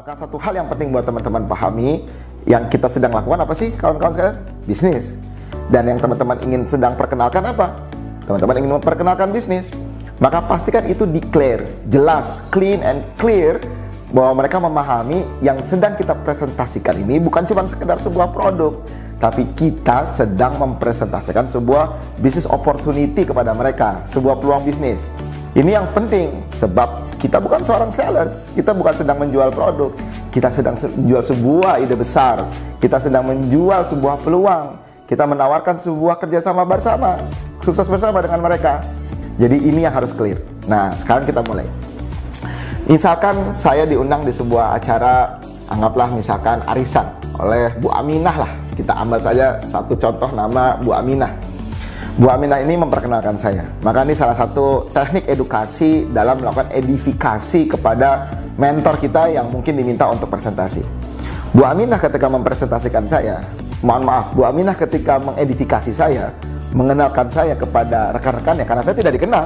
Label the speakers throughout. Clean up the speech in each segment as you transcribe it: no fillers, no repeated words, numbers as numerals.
Speaker 1: Maka satu hal yang penting buat teman-teman pahami, yang kita sedang lakukan apa sih kawan-kawan sekalian? Bisnis. Dan yang teman-teman ingin sedang perkenalkan apa? Teman-teman ingin memperkenalkan bisnis. Maka pastikan itu declare, jelas, clean and clear, bahwa mereka memahami yang sedang kita presentasikan ini bukan cuma sekedar sebuah produk, tapi kita sedang mempresentasikan sebuah business opportunity kepada mereka, sebuah peluang bisnis. Ini yang penting, sebab kita bukan seorang sales, kita bukan sedang menjual produk, kita sedang menjual sebuah ide besar, kita sedang menjual sebuah peluang, kita menawarkan sebuah kerjasama bersama, sukses bersama dengan mereka. Jadi ini yang harus clear. Nah, sekarang kita mulai. Misalkan saya diundang di sebuah acara, anggaplah misalkan arisan oleh Bu Aminah lah. Kita ambil saja satu contoh nama Bu Aminah. Bu Aminah ini memperkenalkan saya. Maka ini salah satu teknik edukasi dalam melakukan edifikasi kepada mentor kita yang mungkin diminta untuk presentasi. Bu Aminah ketika mempresentasikan saya, mohon maaf, Bu Aminah ketika mengedifikasi saya, mengenalkan saya kepada rekan-rekannya, karena saya tidak dikenal.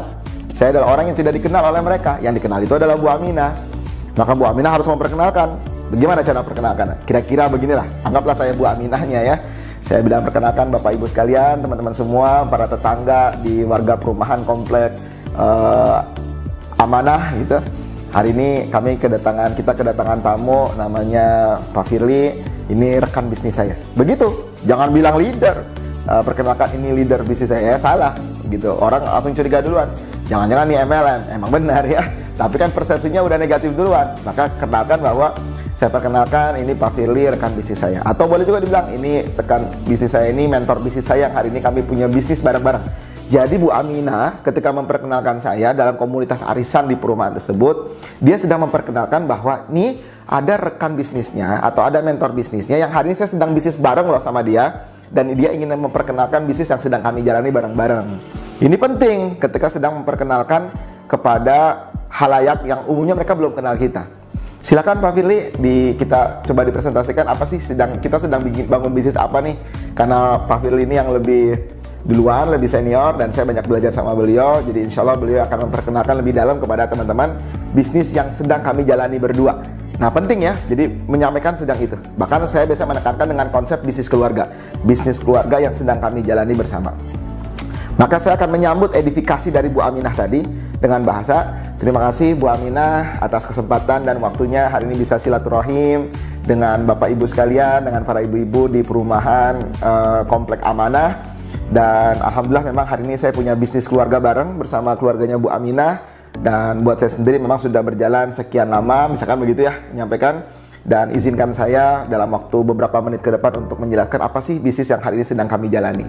Speaker 1: Saya adalah orang yang tidak dikenal oleh mereka. Yang dikenal itu adalah Bu Aminah. Maka Bu Aminah harus memperkenalkan. Bagaimana cara memperkenalkan? Kira-kira beginilah. Anggaplah saya Bu Aminahnya ya. Saya bilang, perkenalkan Bapak Ibu sekalian, teman-teman semua, para tetangga di warga perumahan komplek Amanah gitu. Hari ini kita kedatangan tamu namanya Pak Firly. Ini rekan bisnis saya. Begitu. Jangan bilang leader. Perkenalkan ini leader bisnis saya. Salah gitu. Orang langsung curiga duluan. Jangan-jangan ini MLM. Emang benar ya. Tapi kan persepsinya udah negatif duluan. Maka kenalkan bahwa saya perkenalkan ini Pak Firly, rekan bisnis saya. Atau boleh juga dibilang, ini rekan bisnis saya, ini mentor bisnis saya, yang hari ini kami punya bisnis bareng-bareng. Jadi Bu Aminah ketika memperkenalkan saya dalam komunitas arisan di perumahan tersebut, dia sedang memperkenalkan bahwa nih ada rekan bisnisnya atau ada mentor bisnisnya yang hari ini saya sedang bisnis bareng loh sama dia. Dan dia ingin memperkenalkan bisnis yang sedang kami jalani bareng-bareng. Ini penting ketika sedang memperkenalkan kepada halayak yang umumnya mereka belum kenal kita. Silakan Pak Firly, kita coba dipresentasikan apa sih kita sedang bangun bisnis apa nih? Karena Pak Firly ini yang lebih duluan, lebih senior, dan saya banyak belajar sama beliau. Jadi insya Allah beliau akan memperkenalkan lebih dalam kepada teman-teman bisnis yang sedang kami jalani berdua. Nah penting ya, jadi menyampaikan sedang itu. Bahkan saya biasa menekankan dengan konsep bisnis keluarga yang sedang kami jalani bersama. Maka saya akan menyambut edifikasi dari Bu Aminah tadi dengan bahasa, terima kasih Bu Aminah atas kesempatan dan waktunya hari ini bisa silaturahim dengan Bapak Ibu sekalian, dengan para ibu-ibu di perumahan Komplek Amanah. Dan alhamdulillah memang hari ini saya punya bisnis keluarga bareng bersama keluarganya Bu Aminah. Dan buat saya sendiri memang sudah berjalan sekian lama, misalkan begitu ya, menyampaikan. Dan izinkan saya dalam waktu beberapa menit ke depan untuk menjelaskan apa sih bisnis yang hari ini sedang kami jalani.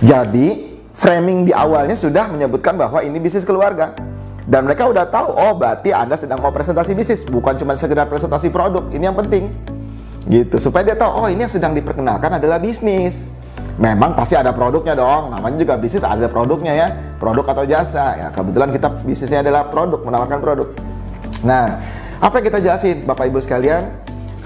Speaker 1: Jadi framing di awalnya sudah menyebutkan bahwa ini bisnis keluarga. Dan mereka udah tahu, oh berarti Anda sedang mau presentasi bisnis, bukan cuma sekedar presentasi produk. Ini yang penting gitu, supaya dia tahu, oh ini yang sedang diperkenalkan adalah bisnis. Memang pasti ada produknya dong, namanya juga bisnis ada produknya ya, produk atau jasa ya. Kebetulan kita bisnisnya adalah produk, menawarkan produk. Nah, apa yang kita jelasin Bapak Ibu sekalian?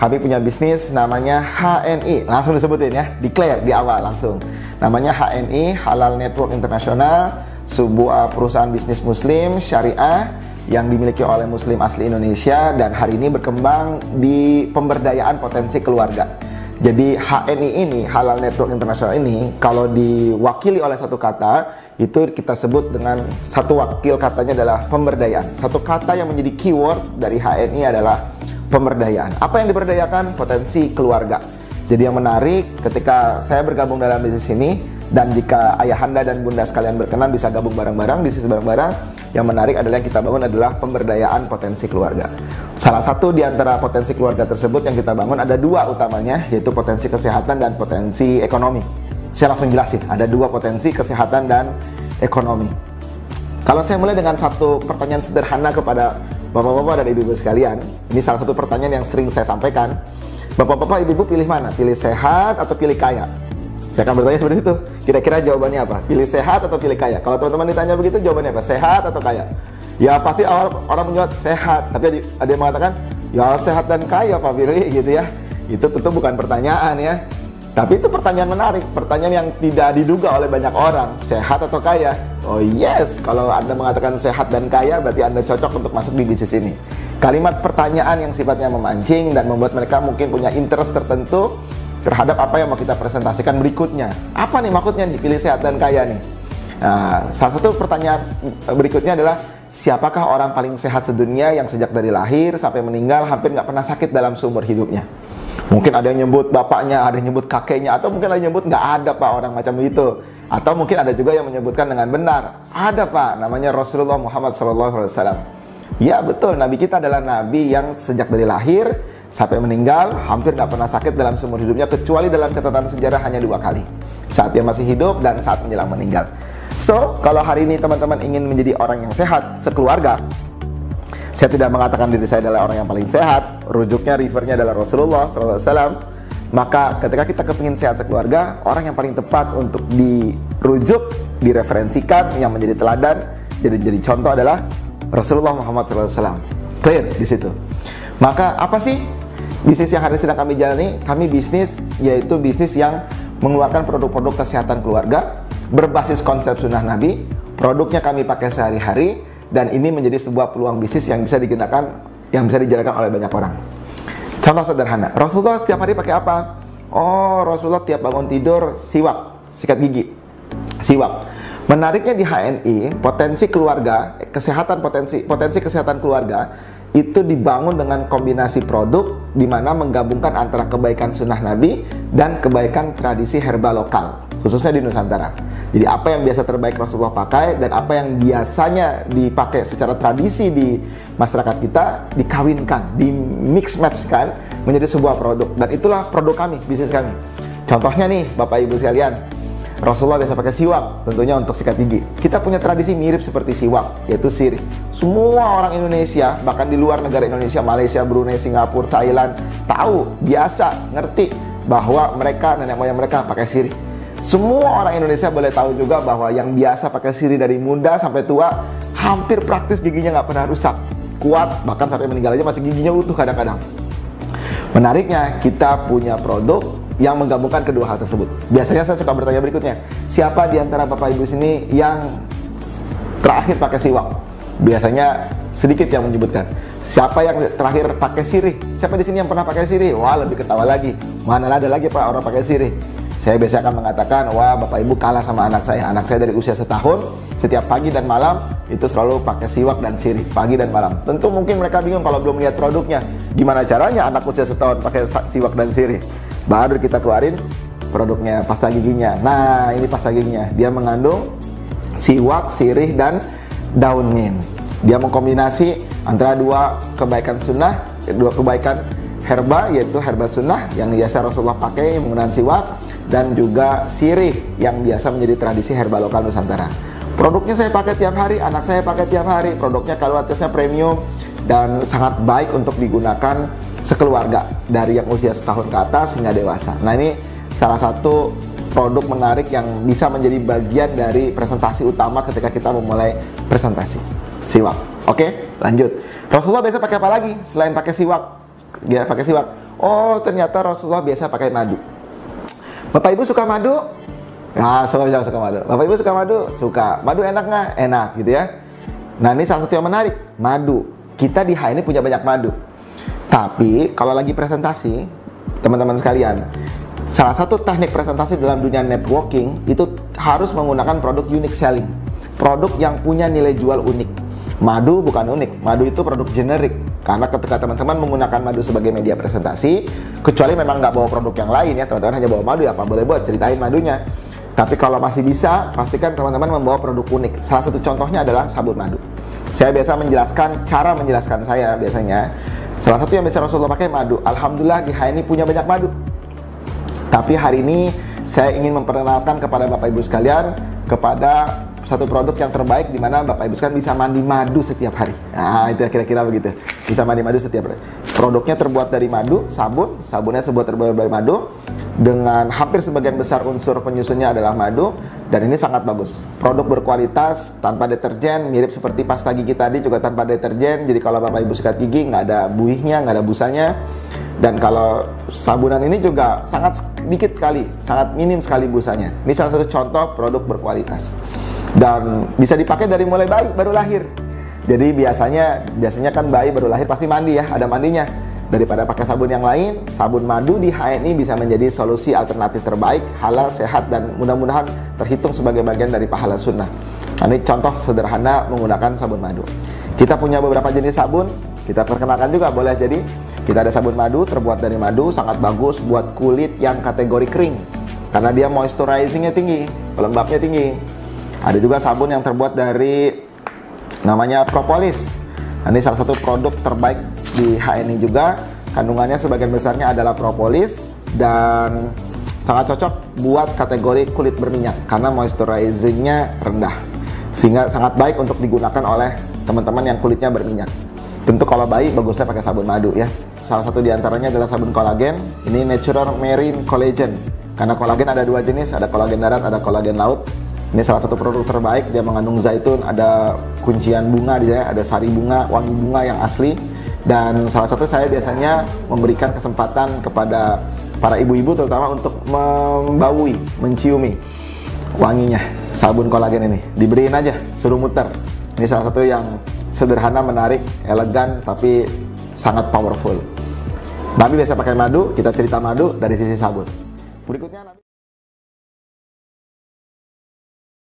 Speaker 1: Kami punya bisnis namanya HNI, langsung disebutin ya, declare di awal langsung. Namanya HNI, Halal Network Internasional, sebuah perusahaan bisnis muslim syariah yang dimiliki oleh muslim asli Indonesia dan hari ini berkembang di pemberdayaan potensi keluarga. Jadi HNI ini, Halal Network Internasional ini, kalau diwakili oleh satu kata, itu kita sebut dengan satu wakil katanya adalah pemberdayaan. Satu kata yang menjadi keyword dari HNI adalah pemberdayaan. Apa yang diberdayakan? Potensi keluarga. Jadi yang menarik ketika saya bergabung dalam bisnis ini, dan jika ayahanda dan bunda sekalian berkenan bisa gabung bareng-bareng, bisnis bareng-bareng, yang menarik adalah yang kita bangun adalah pemberdayaan potensi keluarga. Salah satu di antara potensi keluarga tersebut yang kita bangun ada dua utamanya, yaitu potensi kesehatan dan potensi ekonomi. Saya langsung jelasin, ada dua potensi kesehatan dan ekonomi. Kalau saya mulai dengan satu pertanyaan sederhana kepada bapak-bapak dan ibu-ibu sekalian, ini salah satu pertanyaan yang sering saya sampaikan. Bapak-bapak, ibu-ibu pilih mana? Pilih sehat atau pilih kaya? Saya akan bertanya seperti itu. Kira-kira jawabannya apa? Pilih sehat atau pilih kaya? Kalau teman-teman ditanya begitu, jawabannya apa? Sehat atau kaya? Ya pasti orang menjawab sehat. Tapi ada yang mengatakan, ya sehat dan kaya Pak Firly gitu ya. Itu tentu bukan pertanyaan ya. Tapi itu pertanyaan menarik. Pertanyaan yang tidak diduga oleh banyak orang. Sehat atau kaya? Oh yes, kalau Anda mengatakan sehat dan kaya, berarti Anda cocok untuk masuk di bisnis ini. Kalimat pertanyaan yang sifatnya memancing dan membuat mereka mungkin punya interest tertentu terhadap apa yang mau kita presentasikan berikutnya. Apa nih maksudnya dipilih sehat dan kaya nih? Nah, salah satu pertanyaan berikutnya adalah, siapakah orang paling sehat sedunia yang sejak dari lahir sampai meninggal hampir nggak pernah sakit dalam seumur hidupnya? Mungkin ada yang nyebut bapaknya, ada yang nyebut kakeknya, atau mungkin ada yang nyebut nggak ada Pak orang macam itu. Atau mungkin ada juga yang menyebutkan dengan benar, ada Pak, namanya Rasulullah Muhammad SAW. Ya betul, Nabi kita adalah Nabi yang sejak dari lahir sampai meninggal hampir nggak pernah sakit dalam seumur hidupnya, kecuali dalam catatan sejarah hanya 2 kali, saat dia masih hidup dan saat menjelang meninggal. So, kalau hari ini teman-teman ingin menjadi orang yang sehat sekeluarga, saya tidak mengatakan diri saya adalah orang yang paling sehat, rujuknya, refernya adalah Rasulullah SAW. Maka ketika kita kepingin sehat sekeluarga, orang yang paling tepat untuk dirujuk, direferensikan, yang menjadi teladan, jadi contoh adalah Rasulullah Muhammad SAW. Clear di situ. Maka apa sih bisnis yang hari ini sedang kami jalani? Kami bisnis, yaitu bisnis yang mengeluarkan produk-produk kesehatan keluarga berbasis konsep sunnah Nabi. Produknya kami pakai sehari-hari, dan ini menjadi sebuah peluang bisnis yang bisa digunakan, yang bisa dijalankan oleh banyak orang. Contoh sederhana, Rasulullah setiap hari pakai apa? Oh, Rasulullah tiap bangun tidur siwak, sikat gigi, siwak. Menariknya di HNI, potensi keluarga, potensi kesehatan keluarga itu dibangun dengan kombinasi produk di mana menggabungkan antara kebaikan sunnah Nabi dan kebaikan tradisi herba lokal, khususnya di Nusantara. Jadi apa yang biasa terbaik Rasulullah pakai dan apa yang biasanya dipakai secara tradisi di masyarakat kita dikawinkan, di mix matchkan menjadi sebuah produk, dan itulah produk kami, bisnis kami. Contohnya nih Bapak Ibu sekalian, Rasulullah biasa pakai siwak, tentunya untuk sikat gigi. Kita punya tradisi mirip seperti siwak, yaitu sirih. Semua orang Indonesia, bahkan di luar negara Indonesia, Malaysia, Brunei, Singapura, Thailand, tahu, biasa, ngerti bahwa mereka, nenek moyang mereka pakai sirih. Semua orang Indonesia boleh tahu juga bahwa yang biasa pakai sirih dari muda sampai tua, hampir praktis giginya nggak pernah rusak, kuat, bahkan sampai meninggal aja masih giginya utuh kadang-kadang. Menariknya, kita punya produk yang menggabungkan kedua hal tersebut. Biasanya saya suka bertanya berikutnya, siapa di antara Bapak Ibu sini yang terakhir pakai siwak? Biasanya sedikit yang menyebutkan. Siapa yang terakhir pakai sirih? Siapa di sini yang pernah pakai sirih? Wah, lebih ketawa lagi. Mana ada lagi Pak orang pakai sirih? Saya biasanya akan mengatakan, wah Bapak Ibu kalah sama anak saya. Anak saya dari usia setahun, setiap pagi dan malam itu selalu pakai siwak dan sirih, pagi dan malam. Tentu mungkin mereka bingung kalau belum lihat produknya. Gimana caranya anak usia setahun pakai siwak dan sirih? Baru kita keluarin produknya, pasta giginya. Nah, ini pasta giginya. Dia mengandung siwak, sirih, dan daun mint. Dia mengkombinasi antara dua kebaikan sunnah, dua kebaikan herba, yaitu herba sunnah yang biasa Rasulullah pakai menggunakan siwak, dan juga sirih yang biasa menjadi tradisi herba lokal Nusantara. Produknya saya pakai tiap hari, anak saya pakai tiap hari. Produknya kualitasnya premium dan sangat baik untuk digunakan sekeluarga dari yang usia setahun ke atas hingga dewasa. Nah, ini salah satu produk menarik yang bisa menjadi bagian dari presentasi utama ketika kita memulai presentasi. Siwak. Oke, lanjut. Rasulullah biasa pakai apa lagi selain pakai siwak? Dia pakai siwak. Oh, ternyata Rasulullah biasa pakai madu. Bapak Ibu suka madu? Ya, semua bisa suka madu. Bapak Ibu suka madu? Suka. Madu enak nggak? Enak gitu ya. Nah, ini salah satu yang menarik, madu. Kita di HNI punya banyak madu. Tapi kalau lagi presentasi, teman-teman sekalian, salah satu teknik presentasi dalam dunia networking itu harus menggunakan produk unique selling, produk yang punya nilai jual unik. Madu bukan unik, madu itu produk generik. Karena ketika teman-teman menggunakan madu sebagai media presentasi, kecuali memang nggak bawa produk yang lain ya, teman-teman hanya bawa madu ya, apa boleh buat ceritain madunya. Tapi kalau masih bisa, pastikan teman-teman membawa produk unik. Salah satu contohnya adalah sabun madu. Saya biasa menjelaskan, cara menjelaskan saya biasanya, salah satu yang bisa Rasulullah pakai madu. Alhamdulillah di HNI punya banyak madu. Tapi hari ini saya ingin memperkenalkan kepada Bapak Ibu sekalian kepada satu produk yang terbaik di mana Bapak Ibu sekalian bisa mandi madu setiap hari. Nah, itu kira-kira begitu. Bisa mandi madu setiap hari. Produknya terbuat dari madu, sabunnya terbuat dari madu dengan hampir sebagian besar unsur penyusunnya adalah madu, dan ini sangat bagus. Produk berkualitas, tanpa deterjen, mirip seperti pasta gigi tadi juga tanpa deterjen. Jadi kalau Bapak Ibu sikat gigi nggak ada buihnya, nggak ada busanya. Dan kalau sabunan ini juga sangat sedikit sekali, sangat minim sekali busanya. Ini salah satu contoh produk berkualitas. Dan bisa dipakai dari mulai bayi baru lahir. Jadi biasanya kan bayi baru lahir pasti mandi ya, ada mandinya. Daripada pakai sabun yang lain, sabun madu di HNI bisa menjadi solusi alternatif terbaik, halal, sehat, dan mudah-mudahan terhitung sebagai bagian dari pahala sunnah. Nah, ini contoh sederhana menggunakan sabun madu. Kita punya beberapa jenis sabun, kita perkenalkan juga boleh. Jadi kita ada sabun madu terbuat dari madu, sangat bagus buat kulit yang kategori kering karena dia moisturizingnya tinggi, pelembabnya tinggi. Ada juga sabun yang terbuat dari namanya propolis. Nah, ini salah satu produk terbaik di HNI juga. Kandungannya sebagian besarnya adalah propolis dan sangat cocok buat kategori kulit berminyak karena moisturizingnya rendah, sehingga sangat baik untuk digunakan oleh teman-teman yang kulitnya berminyak. Tentu kalau bayi bagusnya pakai sabun madu ya. Salah satu diantaranya adalah sabun kolagen. Ini Natural Marine Collagen. Karena kolagen ada dua jenis, ada kolagen darat, ada kolagen laut. Ini salah satu produk terbaik, dia mengandung zaitun, ada kuncian bunga di sana, ada sari bunga, wangi bunga yang asli. Dan salah satu saya biasanya memberikan kesempatan kepada para ibu-ibu terutama untuk membaui, menciumi wanginya sabun kolagen ini. Diberiin aja, suruh muter. Ini salah satu yang sederhana, menarik, elegan, tapi sangat powerful. Nabi biasa pakai madu, kita cerita madu dari sisi sabun. Berikutnya